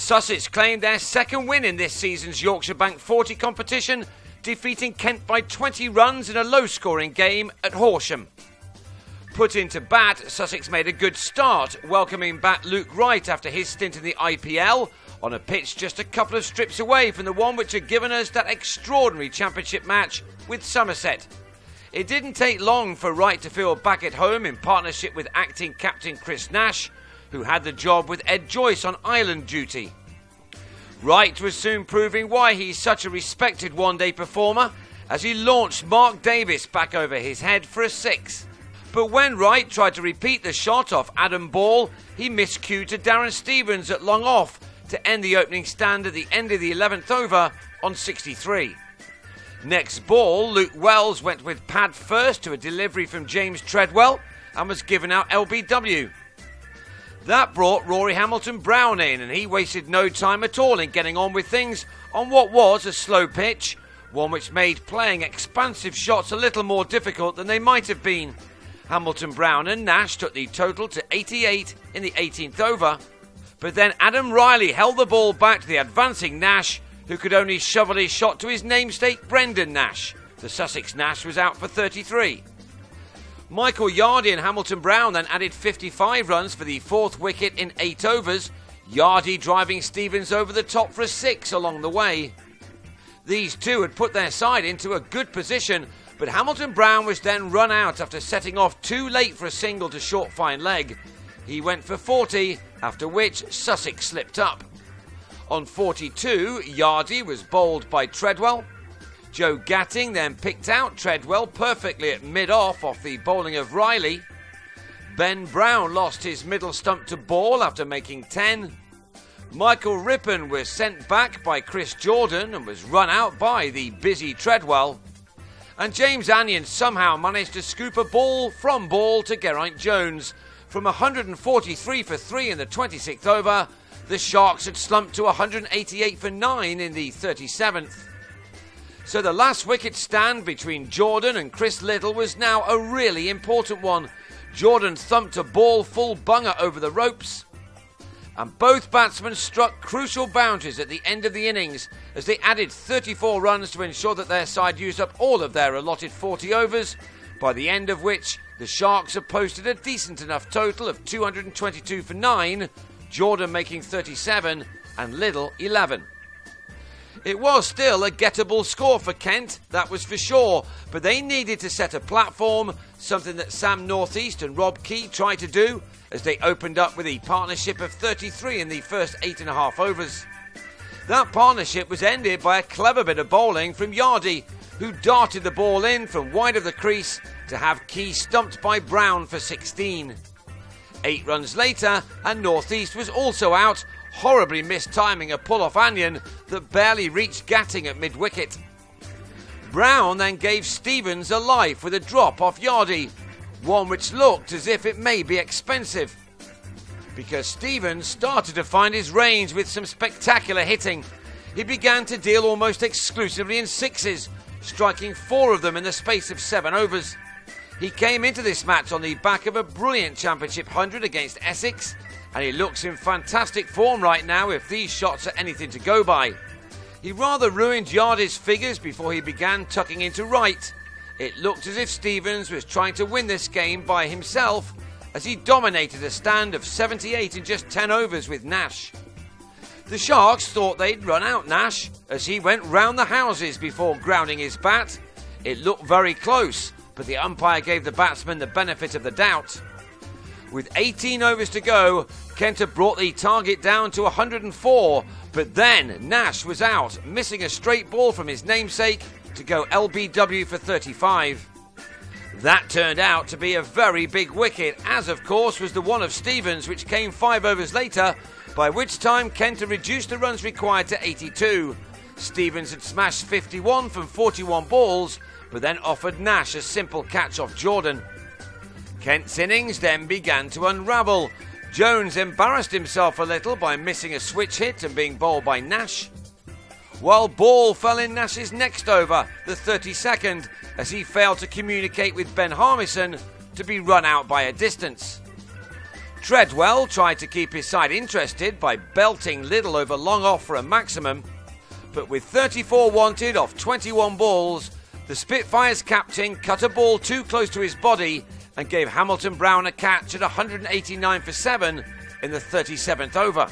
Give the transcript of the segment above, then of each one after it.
Sussex claimed their second win in this season's Yorkshire YB40 competition, defeating Kent by 20 runs in a low-scoring game at Horsham. Put into bat, Sussex made a good start, welcoming back Luke Wright after his stint in the IPL, on a pitch just a couple of strips away from the one which had given us that extraordinary championship match with Somerset. It didn't take long for Wright to feel back at home in partnership with acting captain Chris Nash, who had the job with Ed Joyce on island duty. Wright was soon proving why he's such a respected one-day performer, as he launched Mark Davis back over his head for a six. But when Wright tried to repeat the shot off Adam Ball, he miscued to Darren Stevens at long off to end the opening stand at the end of the 11th over on 63. Next ball, Luke Wells went with pad first to a delivery from James Treadwell and was given out LBW. That brought Rory Hamilton-Brown in, and he wasted no time at all in getting on with things on what was a slow pitch, one which made playing expansive shots a little more difficult than they might have been. Hamilton-Brown and Nash took the total to 88 in the 18th over, but then Adam Riley held the ball back to the advancing Nash, who could only shovel his shot to his namesake Brendan Nash. The Sussex Nash was out for 33. Michael Yardy and Hamilton-Brown then added 55 runs for the fourth wicket in 8 overs, Yardy driving Stevens over the top for a 6 along the way. These two had put their side into a good position, but Hamilton-Brown was then run out after setting off too late for a single to short fine leg. He went for 40, after which Sussex slipped up. On 42, Yardy was bowled by Treadwell. Joe Gatting then picked out Treadwell perfectly at mid-off off the bowling of Riley. Ben Brown lost his middle stump to Ball after making 10. Michael Rippon was sent back by Chris Jordan and was run out by the busy Treadwell. And James Anion somehow managed to scoop a ball from Ball to Geraint Jones. From 143 for 3 in the 26th over, the Sharks had slumped to 188 for 9 in the 37th. So the last wicket stand between Jordan and Chris Little was now a really important one. Jordan thumped a ball full bunger over the ropes, and both batsmen struck crucial boundaries at the end of the innings as they added 34 runs to ensure that their side used up all of their allotted 40 overs, by the end of which the Sharks have posted a decent enough total of 222 for 9, Jordan making 37 and Little 11. It was still a gettable score for Kent, that was for sure, but they needed to set a platform, something that Sam Northeast and Rob Key tried to do as they opened up with a partnership of 33 in the first 8.5 overs. That partnership was ended by a clever bit of bowling from Yardy, who darted the ball in from wide of the crease to have Key stumped by Brown for 16. 8 runs later, and Northeast was also out, horribly mistiming a pull-off Anion that barely reached Gatting at mid-wicket. Brown then gave Stevens a life with a drop off Yardy, one which looked as if it may be expensive, because Stevens started to find his range with some spectacular hitting. He began to deal almost exclusively in sixes, striking 4 of them in the space of 7 overs. He came into this match on the back of a brilliant Championship 100 against Essex, and he looks in fantastic form right now if these shots are anything to go by. He rather ruined Yardy's figures before he began tucking into right. It looked as if Stevens was trying to win this game by himself, as he dominated a stand of 78 in just 10 overs with Nash. The Sharks thought they'd run out Nash as he went round the houses before grounding his bat. It looked very close, but the umpire gave the batsman the benefit of the doubt. With 18 overs to go, Kent had brought the target down to 104, but then Nash was out, missing a straight ball from his namesake to go LBW for 35. That turned out to be a very big wicket, as of course was the one of Stevens, which came 5 overs later, by which time Kent had reduced the runs required to 82. Stevens had smashed 51 from 41 balls, but then offered Nash a simple catch off Jordan. Kent's innings then began to unravel. Jones embarrassed himself a little by missing a switch hit and being bowled by Nash, while Ball fell in Nash's next over, the 32nd, as he failed to communicate with Ben Harmison to be run out by a distance. Treadwell tried to keep his side interested by belting Liddell over long off for a maximum, but with 34 wanted off 21 balls, the Spitfires captain cut a ball too close to his body and gave Hamilton Brown a catch at 189 for 7 in the 37th over.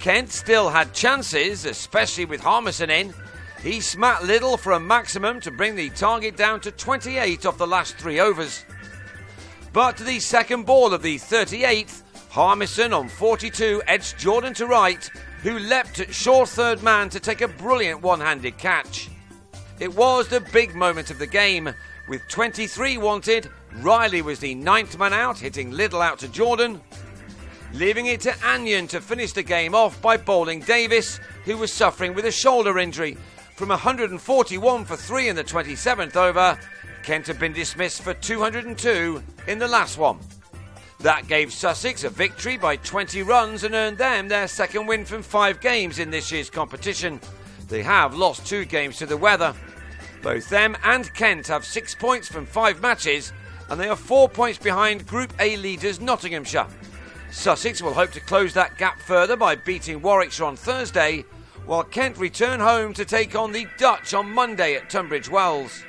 Kent still had chances, especially with Harmison in. He smacked Liddell for a maximum to bring the target down to 28 off the last 3 overs. But to the second ball of the 38th, Harmison on 42 edged Jordan to right, who leapt at short third man to take a brilliant one-handed catch. It was the big moment of the game. With 23 wanted, Riley was the 9th man out, hitting Liddell out to Jordan, leaving it to Anyon to finish the game off by bowling Davis, who was suffering with a shoulder injury. From 141 for 3 in the 27th over, Kent had been dismissed for 202 in the last one. That gave Sussex a victory by 20 runs and earned them their second win from 5 games in this year's competition. They have lost 2 games to the weather. Both them and Kent have 6 points from 5 matches, and they are 4 points behind Group A leaders Nottinghamshire. Sussex will hope to close that gap further by beating Warwickshire on Thursday, while Kent return home to take on the Dutch on Monday at Tunbridge Wells.